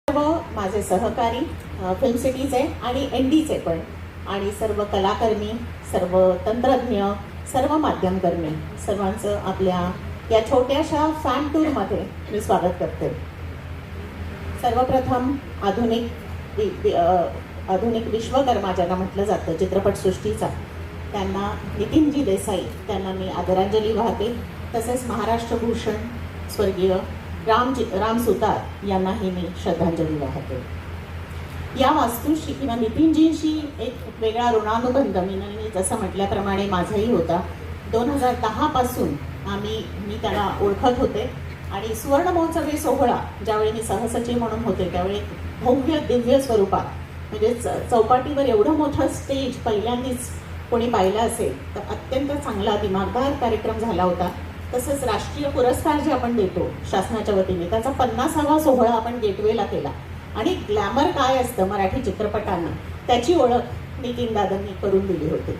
सर्व माझे सहकारी फिल्म सिटीचे आणि एनडीचे पण आणि सर्व कलाकर्मी, सर्व तंत्रज्ञ, सर्व माध्यमकर्मी सर्वांचं आपल्या या छोट्याशा फॅन टूरमध्ये मी स्वागत करते. सर्वप्रथम आधुनिक विश्वकर्मा ज्यांना म्हटलं जातं चित्रपटसृष्टीचा, त्यांना नितीनजी देसाई त्यांना मी आदरांजली वाहते. तसेच महाराष्ट्र भूषण स्वर्गीय राम सुतार यांनाही मी श्रद्धांजली वाहते. या वास्तूशी किंवा नितीनजींशी एक वेगळा ऋणानुबंध मी जसं म्हटल्याप्रमाणे माझाही होता. 2010 पासून मी त्याला ओळखत होते आणि सुवर्ण महोत्सवी सोहळा ज्यावेळी मी सहसचिव म्हणून होते त्यावेळी भव्य दिव्य स्वरूपात म्हणजे चौपाटीवर एवढं मोठं स्टेज पहिल्यांदाच कोणी पाहिलं असेल तर अत्यंत चांगला दिमागदार कार्यक्रम झाला होता. तसंच राष्ट्रीय पुरस्कार जे आपण देतो शासनाच्या वतीने त्याचा 50वा सोहळा आपण गेटवेला केला आणि ग्लॅमर काय असतं मराठी चित्रपटांना त्याची ओळख नितीन दादांनी करून दिली होती.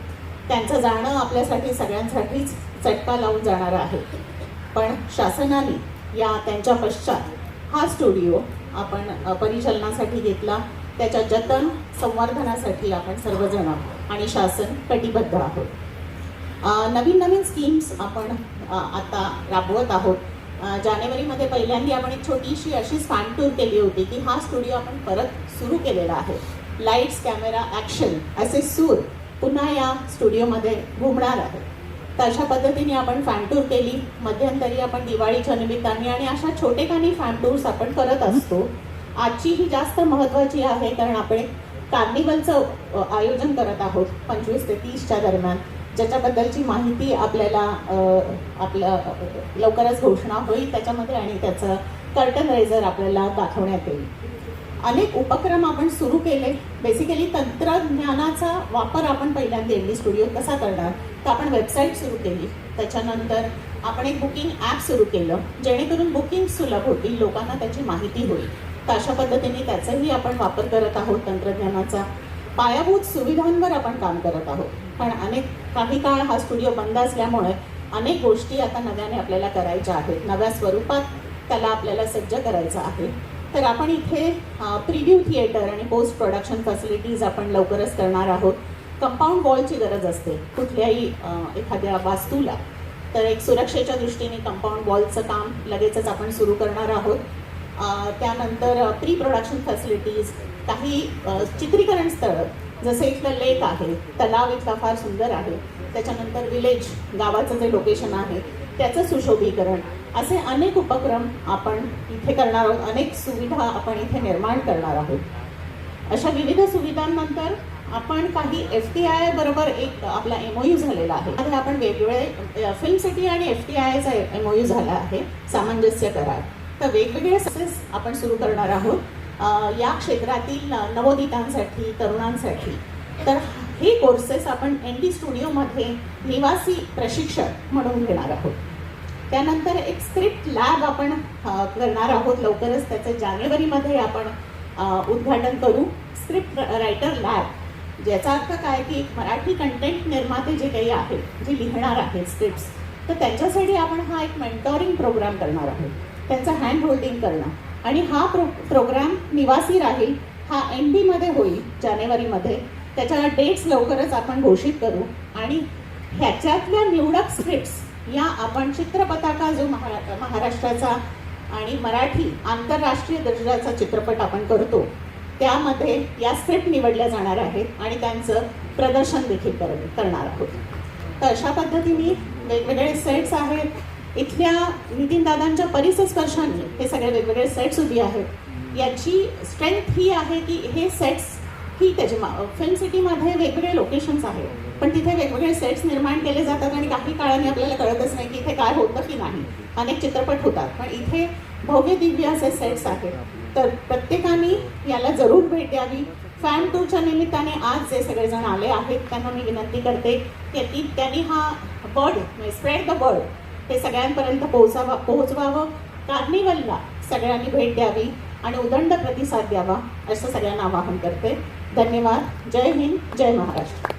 त्यांचं जाणं आपल्यासाठी सगळ्यांसाठीच चटका लावून जाणारं आहे. पण शासनाने या त्यांच्या पश्चात हा स्टुडिओ आपण परिचालनासाठी घेतला. त्याच्या जतन संवर्धनासाठी आपण सर्वजण आणि शासन कटिबद्ध आहोत. नवीन स्कीम्स आपण आता राबवत आहोत. जानेवारीमध्ये पहिल्यांदा आपण एक छोटीशी अशीच फॅन टूर केली होती की हा स्टुडिओ आपण परत सुरू केलेला आहे. लाईट्स, कॅमेरा, ॲक्शन असे सूर पुन्हा या स्टुडिओमध्ये घुमणार आहे. तर अशा पद्धतीने आपण फॅन टूर केली. मध्यंतरी आपण दिवाळीच्या निमित्ताने आणि अशा छोटेखानी फॅन टूर्स आपण करत असतो. आजची ही जास्त महत्त्वाची आहे कारण आपण कार्निवलचं आयोजन करत आहोत 25 ते 30च्या दरम्यान, ज्याच्याबद्दलची माहिती आपल्याला लवकरच घोषणा होईल त्याच्यामध्ये आणि त्याचं कर्टन रेझर आपल्याला दाखवण्यात येईल. अनेक उपक्रम आपण सुरू केले. बेसिकली तंत्रज्ञानाचा वापर आपण पहिल्यांदा एनडी स्टुडिओ कसा करणार तर आपण वेबसाईट सुरू केली. त्याच्यानंतर आपण एक बुकिंग ॲप सुरू केलं जेणेकरून बुकिंग सुलभ होतील, लोकांना त्याची माहिती होईल. तर अशा पद्धतीने त्याचाही आपण वापर करत आहोत तंत्रज्ञानाचा. पायाभूत सुविधांवर आपण काम करत आहोत. पण काही काळ हा स्टुडिओ बंद असल्यामुळे अनेक गोष्टी आता नव्याने आपल्याला करायच्या आहेत. नव्या स्वरूपात त्याला आपल्याला सज्ज करायचं आहे. तर आपण इथे प्रिव्ह्यू थिएटर आणि पोस्ट प्रोडक्शन फॅसिलिटीज आपण लवकरच करणार आहोत. कंपाऊंड वॉलची गरज असते कुठल्याही एखाद्या वास्तूला, तर एक सुरक्षेच्या दृष्टीने कंपाऊंड वॉलचं काम लगेचच आपण सुरू करणार आहोत. त्यानंतर प्री प्रोडक्शन फॅसिलिटीज, काही चित्रीकरण स्थळं जसे इथलं लेक आहे, तलाव इथला फार सुंदर आहे, त्याच्यानंतर विलेज गावाचं जे लोकेशन आहे त्याचं सुशोभीकरण, असे अनेक उपक्रम आपण इथे करणार आहोत. अनेक सुविधा आपण इथे निर्माण करणार आहोत. अशा विविध सुविधांनंतर आपण काही FTI बरोबर एक आपला MOU झालेला आहे. त्यामध्ये आपण वेगवेगळे फिल्म सिटी आणि FTIचा MOU झाला आहे, सामंजस्य करार. तर वेगवेगळे सेस आपण सुरू करणार आहोत या क्षेत्रातील नवोदितांसाठी, तरुणांसाठी. तर हे कोर्सेस आपण एनडी स्टुडिओमध्ये निवासी प्रशिक्षण म्हणून घेणार आहोत. त्यानंतर एक स्क्रिप्ट लॅब आपण करणार आहोत लवकरच. त्याचं जानेवारीमध्ये आपण उद्घाटन करू. स्क्रिप्ट रायटर लॅब, ज्याचा अर्थ काय की मराठी कंटेंट निर्माते जे काही आहेत, जे लिहिणार आहेत स्क्रिप्ट्स, तर त्यांच्यासाठी आपण हा एक मेंटॉरिंग प्रोग्राम करणार आहोत. त्यांचं हँड होल्डिंग करणं आणि हा प्रोग्राम निवासी राहील. हा एनडीमध्ये होईल जानेवारीमध्ये. त्याच्या डेट्स लवकरच आपण घोषित करू आणि ह्याच्यातल्या निवडक स्क्रिप्ट्स या आपण चित्रपटाचा जो महाराष्ट्राचा आणि मराठी आंतरराष्ट्रीय दर्जाचा चित्रपट आपण करतो त्यामध्ये या स्क्रिप्ट निवडल्या जाणार आहेत आणि त्यांचं प्रदर्शन देखील करणार आहोत. तर अशा पद्धतीने वेगवेगळे सेट्स आहेत. इथल्या नितीनदादांच्या परिसस्पर्शाने हे सगळे वेगवेगळे सेट्स उभी आहेत. याची स्ट्रेंथ ही आहे की हे सेट्स ही त्याची फिल्म सिटीमध्ये वेगवेगळे लोकेशन्स आहेत, पण तिथे वेगवेगळे सेट्स निर्माण केले जातात आणि काही काळाने आपल्याला कळतच नाही की इथे काय होतं की नाही. अनेक चित्रपट होतात पण इथे भव्य दिव्य असे सेट्स आहेत. तर प्रत्येकाने याला जरूर भेट द्यावी. फॅन टूरच्या निमित्ताने आज जे सगळेजण आले आहेत त्यांना मी विनंती करते की त्यांनी हा वर्ड स्प्रेड द वर्ड हे सगळ्यांपर्यंत पोहोचवावं. कार्निवलला सगळ्यांनी भेट द्यावी आणि उदंड प्रतिसाद द्यावा असं सगळ्यांना आवाहन करते. धन्यवाद. जय हिंद, जय महाराष्ट्र.